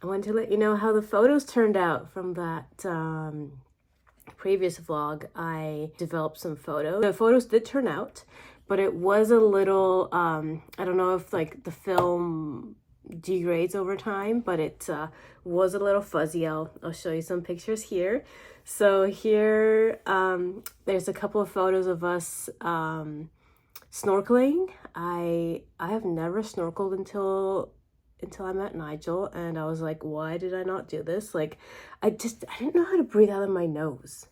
I wanted to let you know how the photos turned out from that previous vlog. I developed some photos. The photos did turn out, but it was a little, I don't know if like the film degrades over time, but it was a little fuzzy. I'll show you some pictures here. So here, there's a couple of photos of us snorkeling. I have never snorkeled until I met Nigel, and I was like, why did I not do this? Like, I didn't know how to breathe out of my nose,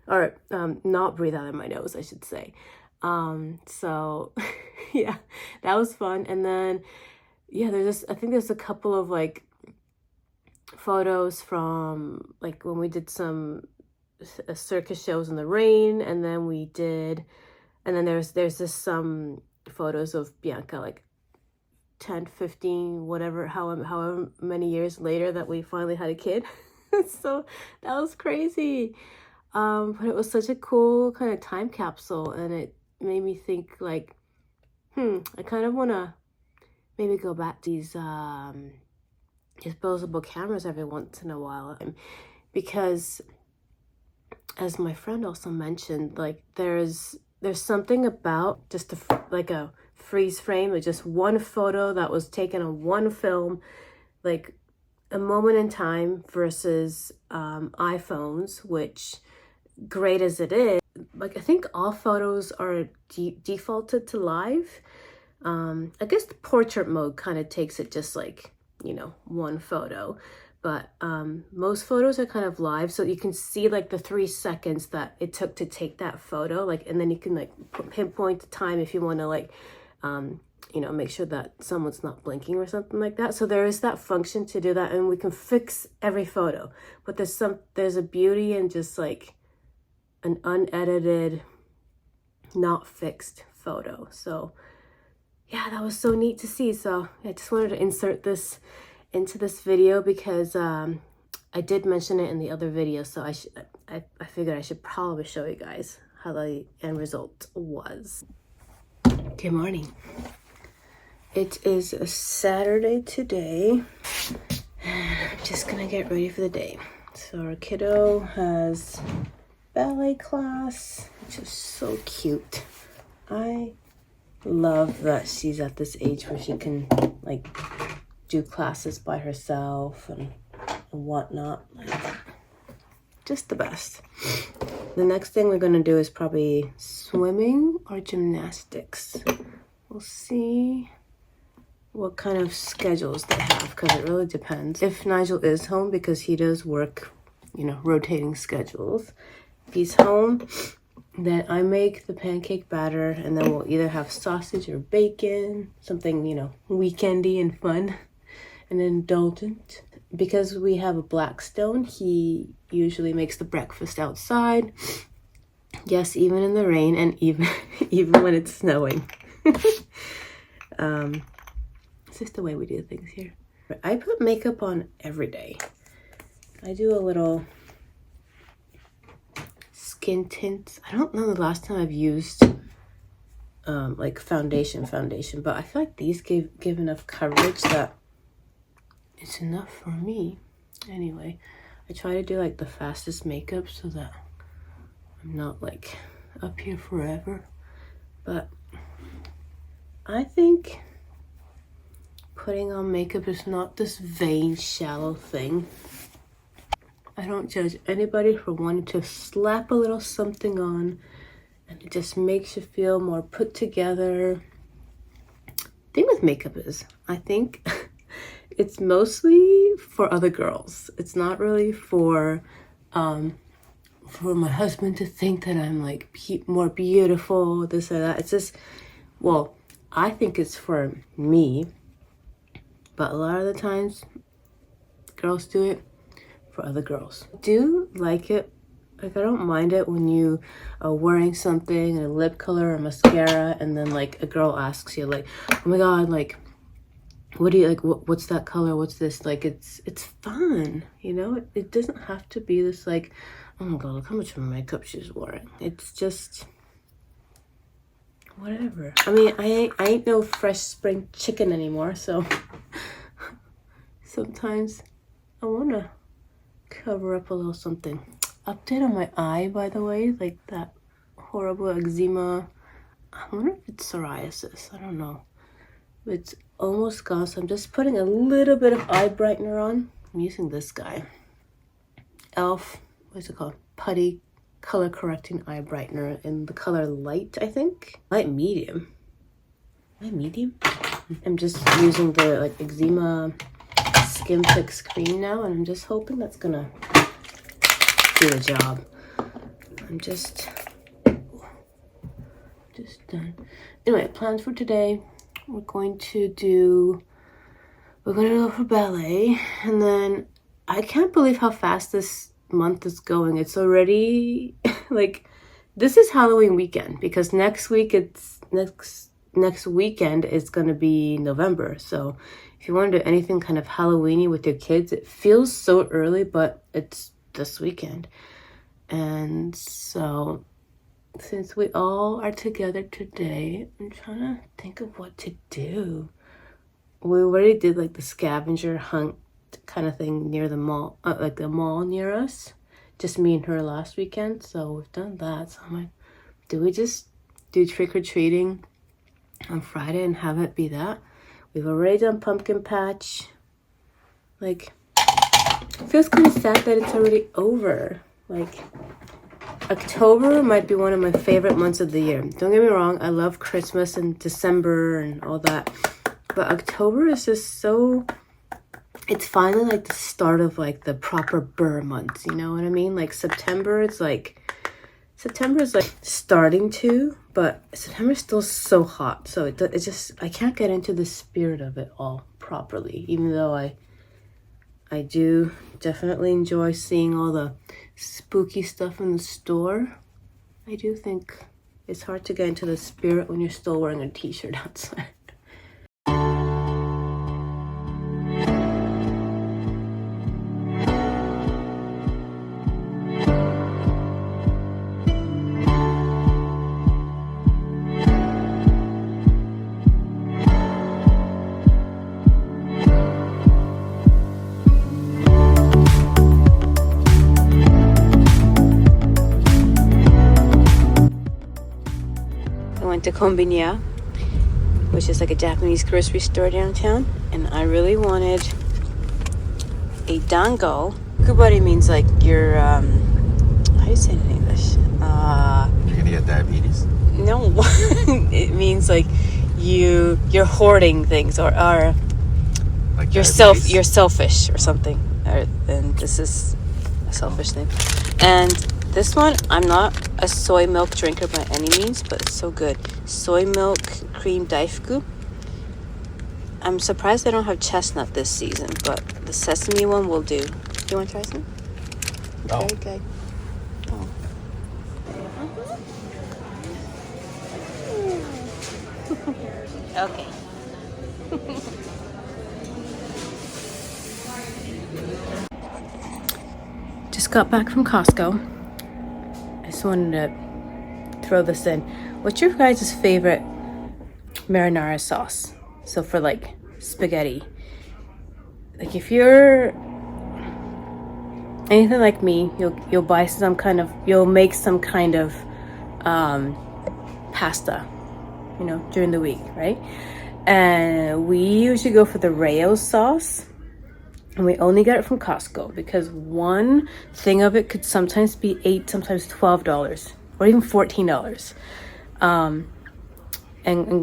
or not breathe out of my nose, I should say. So yeah, that was fun. And then yeah, I think there's a couple of like photos from like when we did some circus shows in the rain, and then there's this some photos of Bianca like 10, 15, whatever, however many years later that we finally had a kid. So that was crazy. But it was such a cool kind of time capsule, and it made me think like, I kind of want to maybe go back to these disposable cameras every once in a while, because as my friend also mentioned, like there's something about just like a freeze frame, like just one photo that was taken on one film, like a moment in time, versus iPhones, which great as it is, like I think all photos are defaulted to live. I guess the portrait mode kind of takes it just like, one photo, but most photos are kind of live, so you can see like the 3 seconds that it took to take that photo, like, and then you can like pinpoint the time if you want to like make sure that someone's not blinking or something like that. So there is that function to do that, and we can fix every photo, but there's a beauty in just like an unedited, not fixed photo. So yeah, that was so neat to see. So I just wanted to insert this into this video because I did mention it in the other video, so I figured I should probably show you guys how the end result was. Good morning. It is a Saturday today, and I'm just gonna get ready for the day. So our kiddo has ballet class, which is so cute. I love that she's at this age where she can like do classes by herself and whatnot. Like, just the best. The next thing we're gonna do is probably swimming or gymnastics. We'll see what kind of schedules they have, because it really depends. If Nigel is home, because he does work, rotating schedules. If he's home, then I make the pancake batter, and then we'll either have sausage or bacon, something, weekendy and fun and indulgent. Because we have a Blackstone, he usually makes the breakfast outside. Yes, even in the rain, and even when it's snowing. It's just the way we do things here. I put makeup on every day. I do a little skin tints. I don't know the last time I've used like foundation, but I feel like these give enough coverage that it's enough for me. Anyway, I try to do like the fastest makeup so that I'm not like up here forever. But I think putting on makeup is not this vain, shallow thing. I don't judge anybody for wanting to slap a little something on, and it just makes you feel more put together. The thing with makeup is, I think it's mostly for other girls. It's not really for my husband to think that I'm like more beautiful, this or that. It's just, well, I think it's for me, but a lot of the times girls do it for other girls. I do like it. Like, I don't mind it when you are wearing something, a lip color or mascara, and then like a girl asks you like, oh my god, like, what do you like, what's that color, what's this? Like, it's fun, it doesn't have to be this like, oh my god, look how much makeup she's wearing. It's just whatever. I mean, I ain't no fresh spring chicken anymore, so sometimes I want to cover up a little something. Update on my eye, by the way, like that horrible eczema. I wonder if it's psoriasis. I don't know. It's almost gone, so I'm just putting a little bit of eye brightener on. I'm using this guy. Elf, what's it called? Putty color correcting eye brightener in the color light, I think. Light medium. Light medium? I'm just using the like eczema skin fix cream now, and I'm just hoping that's gonna do the job. I'm just done. Anyway, plans for today. We're going to go for ballet, and then I can't believe how fast this month is going. It's already like, this is Halloween weekend, because next weekend is going to be November. So if you want to do anything kind of Halloweeny with your kids, it feels so early, but it's this weekend. And so since we all are together today, I'm trying to think of what to do. We already did like the scavenger hunt kind of thing near the mall, like the mall near us. Just me and her last weekend, so we've done that. So I'm like, do we just do trick-or-treating on Friday and have it be that? We've already done pumpkin patch. Like, it feels kind of sad that it's already over. Like, October might be one of my favorite months of the year. Don't get me wrong, I love Christmas and December and all that. But October is just so... It's finally like the start of like the proper burr months, you know what I mean? Like September is like starting to, but September's still so hot. So it just, I can't get into the spirit of it all properly, even though I do definitely enjoy seeing all the spooky stuff in the store. I do think it's hard to get into the spirit when you're still wearing a t-shirt outside. To Konbinya, which is like a Japanese grocery store downtown, and I really wanted a dango. Kubari means like your how do you say it in English? You're gonna get diabetes? No. It means like you're hoarding things, or like you're selfish or something. And this is a selfish thing. And this one, I'm not a soy milk drinker by any means, but it's so good. Soy milk cream daifuku. I'm surprised they don't have chestnut this season, but the sesame one will do. You want to try some? No. Okay. Oh. Okay. Just got back from Costco. I just wanted to throw this in. What's your guys' favorite marinara sauce? So for like spaghetti. Like if you're anything like me, you'll buy some kind of, you'll make some kind of pasta, you know, during the week, right? And we usually go for the Rayo sauce. And we only get it from Costco because one thing of it could sometimes be $8, sometimes $12, or even $14. And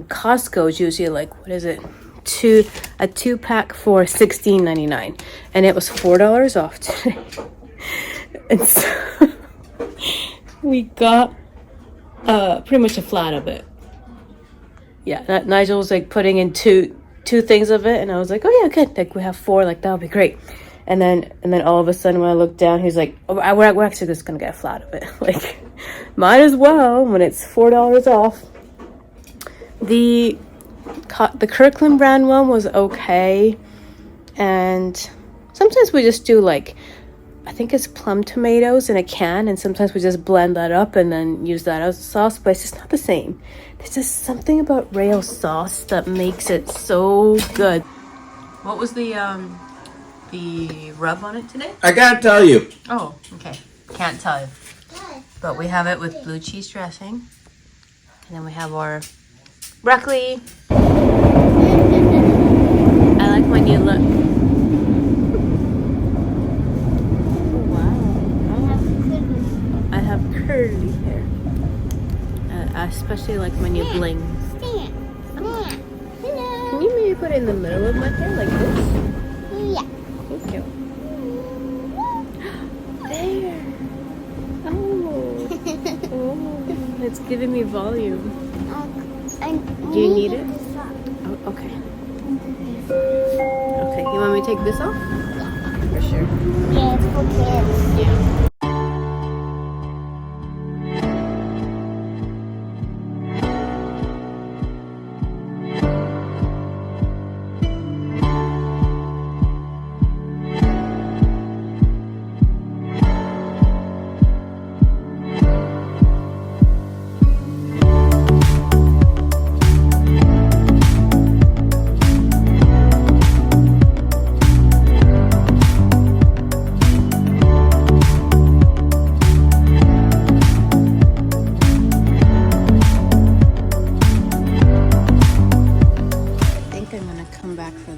Costco is usually like, what is it? A 2-pack for $16.99, and it was $4 off today. And so we got pretty much a flat of it. Yeah, Nigel was like putting in two things of it, and I was like, oh yeah, good, like we have 4, like that'll be great. And then all of a sudden when I looked down, he's like, oh, we're actually just gonna get a flat of it. Like, might as well when it's $4 off. The Kirkland brand one was okay, and sometimes we just do like, I think it's plum tomatoes in a can, and sometimes we just blend that up and then use that as a sauce, but it's just not the same. There's just something about Rayo sauce that makes it so good. What was the the rub on it today? I gotta tell you. Oh, okay. Can't tell you. But we have it with blue cheese dressing. And then we have our broccoli. I like my new look. Oh, wow. I have curly hair. I especially like my new bling. Can you maybe put it in the middle of my hair like this? Yeah. Thank you. There. Oh. Oh, it's giving me volume. Do you need it? Oh, okay. Okay, you want me to take this off? For sure. Yeah, it's for kids. Yeah.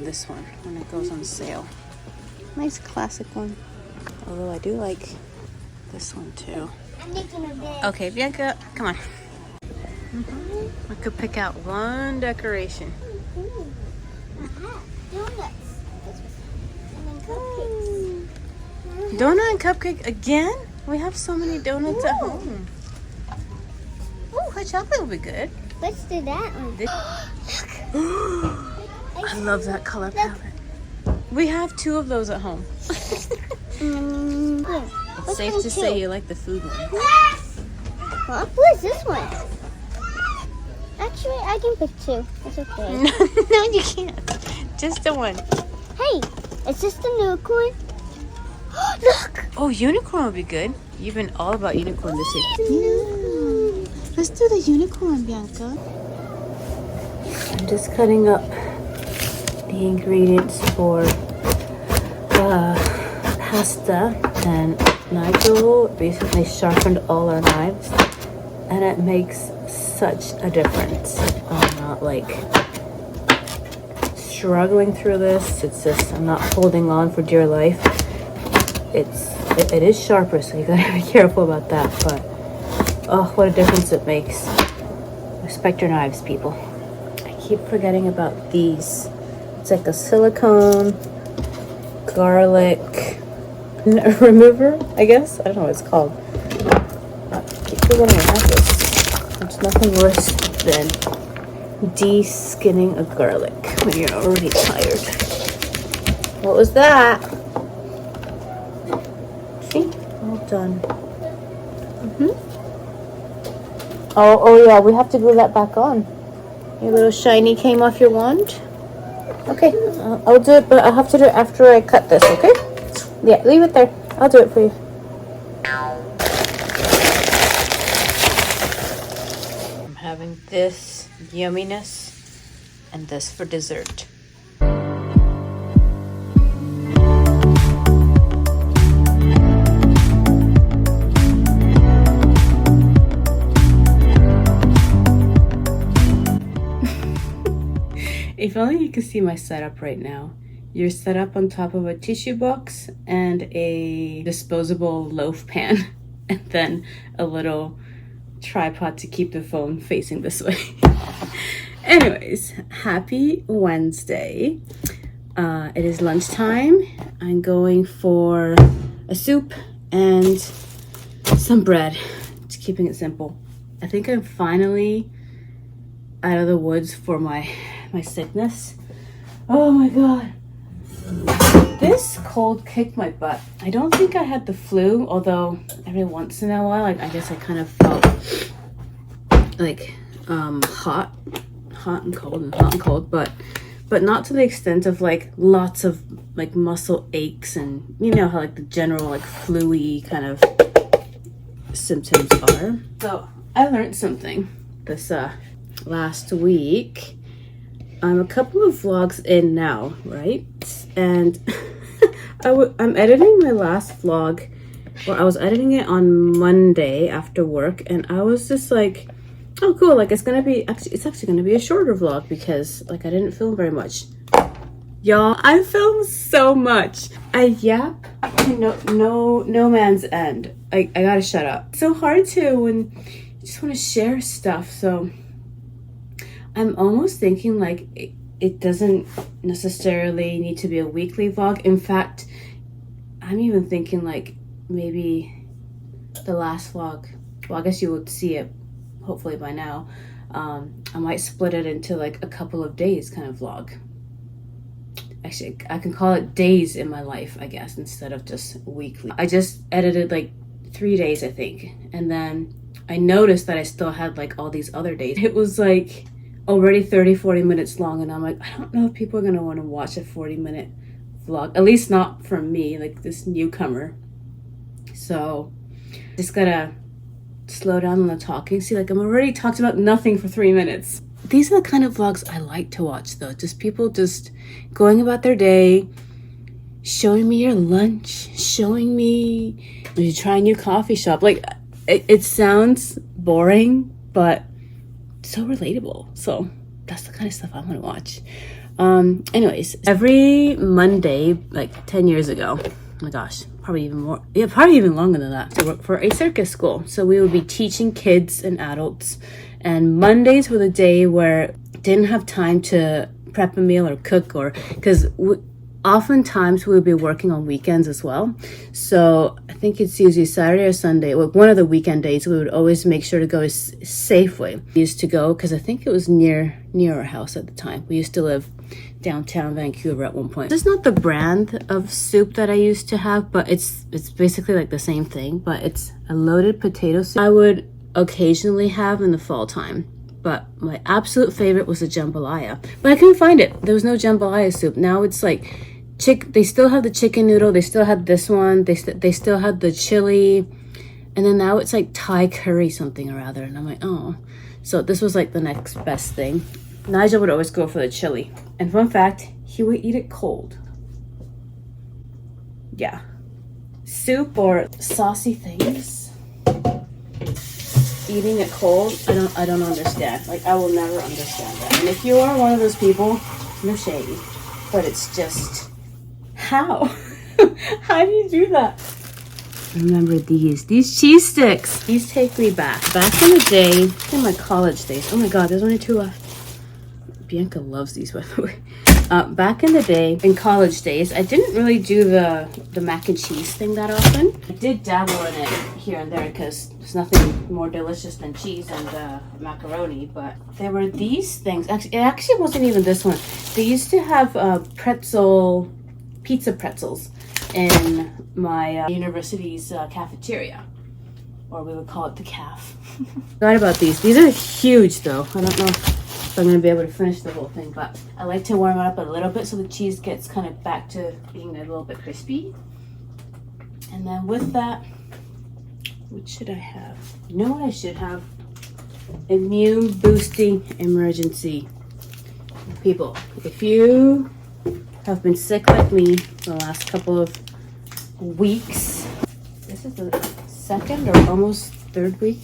This one when it goes on sale. Nice classic one. Although I do like this one too. I'm making a bed. Okay, Bianca, come on. I could pick out one decoration. Donuts. And then cupcakes. Donut and cupcake again? We have so many donuts at home. Oh, hot chocolate will be good. Let's do that one. I love that color palette. We have 2 of those at home. It's safe to say you like the food one. Huh? What is this one? Actually, I can pick 2. It's okay. No, you can't. Just the one. Hey, is this the unicorn? Look! Oh, unicorn would be good. You've been all about unicorn this year. Let's do the unicorn, Bianca. I'm just cutting up the ingredients for pasta, and Nigel basically sharpened all our knives, and it makes such a difference. I'm not like struggling through this. It's just I'm not holding on for dear life. It is sharper, so you gotta be careful about that, but oh, what a difference it makes. Respect your knives, people. I keep forgetting about these. It's like a silicone garlic remover, I guess. I don't know what it's called. I keep forgetting I have this. There's nothing worse than de-skinning a garlic when you're already tired. What was that? See? All done. Oh yeah, we have to glue that back on. Your little shiny came off your wand? Okay, I'll do it, but I'll have to do it after I cut this, okay? Yeah, leave it there. I'll do it for you. I'm having this yumminess and this for dessert. If only you could see my setup right now. You're set up on top of a tissue box and a disposable loaf pan, and then a little tripod to keep the phone facing this way. Anyways, happy Wednesday. It is lunchtime. I'm going for a soup and some bread. Just keeping it simple. I think I'm finally out of the woods for my sickness. Oh my god. This cold kicked my butt. I don't think I had the flu, although every once in a while, I guess I kind of felt like hot and cold, but not to the extent of like lots of like muscle aches and you know how like the general like flu-y kind of symptoms are. So I learned something this last week. I'm a couple of vlogs in now, right? And I'm editing my last vlog. Well, I was editing it on Monday after work, and I was just like, oh cool, like it's actually gonna be a shorter vlog because like I didn't film very much. Y'all, I filmed so much. I yap to no man's end. I gotta shut up. It's so hard to when you just want to share stuff. So I'm almost thinking like it doesn't necessarily need to be a weekly vlog. In fact, I'm even thinking like maybe the last vlog, well, I guess you would see it hopefully by now. I might split it into like a couple of days kind of vlog. Actually, I can call it days in my life, I guess, instead of just weekly. I just edited like 3 days, I think. And then I noticed that I still had like all these other days. It was like already 30-40 minutes long, and I'm like, I don't know if people are gonna want to watch a 40-minute vlog, at least not from me, like this newcomer. So just gotta slow down on the talking. See, like I'm already talked about nothing for 3 minutes. These are the kind of vlogs I like to watch though, just people just going about their day, showing me your lunch, showing me you try a new coffee shop. Like it sounds boring, but so relatable. So that's the kind of stuff I want to watch. Anyways, every Monday, like 10 years ago, oh my gosh, probably even more, yeah, probably even longer than that, to work for a circus school. So we would be teaching kids and adults, and Mondays were the day where I didn't have time to prep a meal or cook, or because oftentimes we would be working on weekends as well. So I think it's usually Saturday or Sunday, or one of the weekend days, we would always make sure to go Safeway. We used to go because I think it was near our house at the time. We used to live downtown Vancouver at one point. This is not the brand of soup that I used to have, but it's basically like the same thing, but it's a loaded potato soup I would occasionally have in the fall time. But my absolute favorite was the jambalaya. But I couldn't find it. There was no jambalaya soup. Now it's like they still have the chicken noodle. They still had this one. They still had the chili. And then now it's like Thai curry something or other. And I'm like, oh. So this was like the next best thing. Nigel would always go for the chili. And fun fact, he would eat it cold. Yeah. Soup or saucy things. Eating it cold, I don't understand. Like, I will never understand that. And if you are one of those people, no shade, but it's just, how? How do you do that? Remember these cheese sticks. These take me back in the day, in my college days. Oh my god, there's only 2 left. Bianca loves these, by the way. Back in the day, in college days, I didn't really do the mac and cheese thing that often. I did dabble in it here and there because there's nothing more delicious than cheese and macaroni, but there were these things. Actually, it actually wasn't even this one. They used to have pizza pretzels in my university's cafeteria, or we would call it the caf. Forgot about these. These are huge though. I don't know if I'm going to be able to finish the whole thing, but I like to warm it up a little bit so the cheese gets kind of back to being a little bit crispy. And then with that, what should I have? You know what I should have? Immune boosting emergency. People, if you have been sick like me the last couple of weeks, this is the 2nd or almost 3rd week,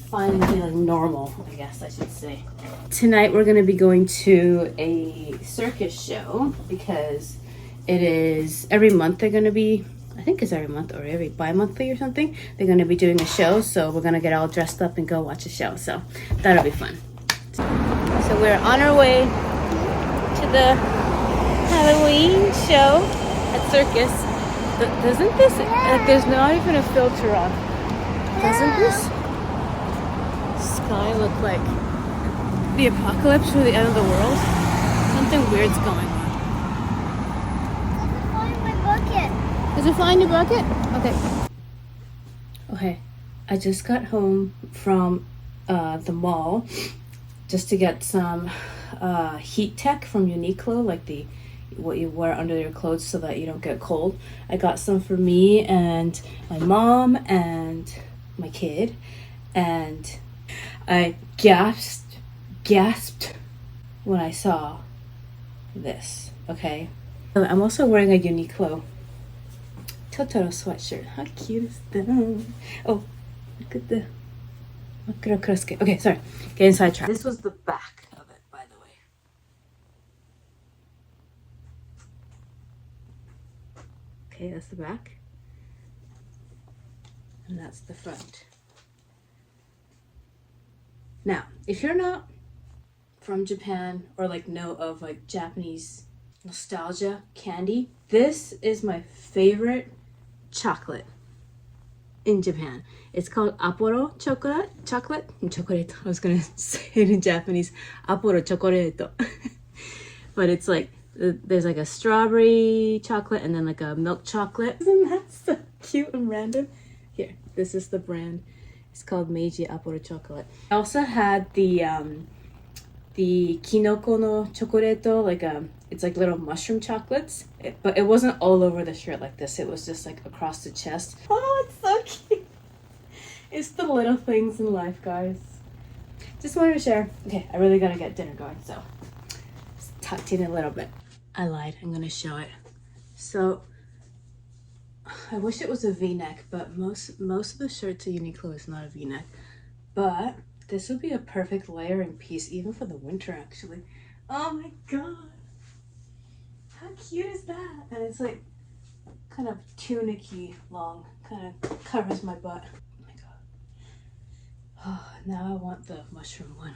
finally feeling normal, I guess I should say. Tonight we're going to be going to a circus show because it is every month they're going to be, I think it's every month or every bi-monthly or something, they're going to be doing a show, so we're going to get all dressed up and go watch a show, so that'll be fun. So we're on our way to the Halloween show at Circus. Doesn't this, there's not even a filter on, doesn't this sky look like the apocalypse or the end of the world? Something weird's going on. Find my bucket. Does it find your bucket? Okay. Okay, I just got home from the mall just to get some heat tech from Uniqlo, like what you wear under your clothes so that you don't get cold. I got some for me and my mom and my kid, and I gasped when I saw this. Okay, I'm also wearing a Uniqlo Totoro sweatshirt. How cute is that? Oh, look at the makuro kurosuke. Okay, sorry, getting sidetracked. This was the back of it, by the way. Okay, that's the back. And that's the front. Now, if you're not from Japan or like know of like Japanese nostalgia candy, this is my favorite chocolate in Japan. It's called Aporo chocolate. Chocolate. I was gonna say it in Japanese. Aporo chocolate. But it's like there's like a strawberry chocolate and then like a milk chocolate. Isn't that so cute and random? Here, this is the brand. It's called Meiji Aporo chocolate. I also had the kinoko no chocolate, like it's like little mushroom chocolates, but it wasn't all over the shirt like this. It was just like across the chest. Oh, it's so cute. It's the little things in life, guys. Just wanted to share. Okay, I really gotta get dinner going, so just talk to you in a little bit. I lied. I'm gonna show it. So I wish it was a V-neck, but most of the shirts at Uniqlo is not a V-neck. But this would be a perfect layering piece, even for the winter, actually. Oh my god, how cute is that? And it's like kind of tunic-y long, kind of covers my butt. Oh my god. Oh, now I want the mushroom one.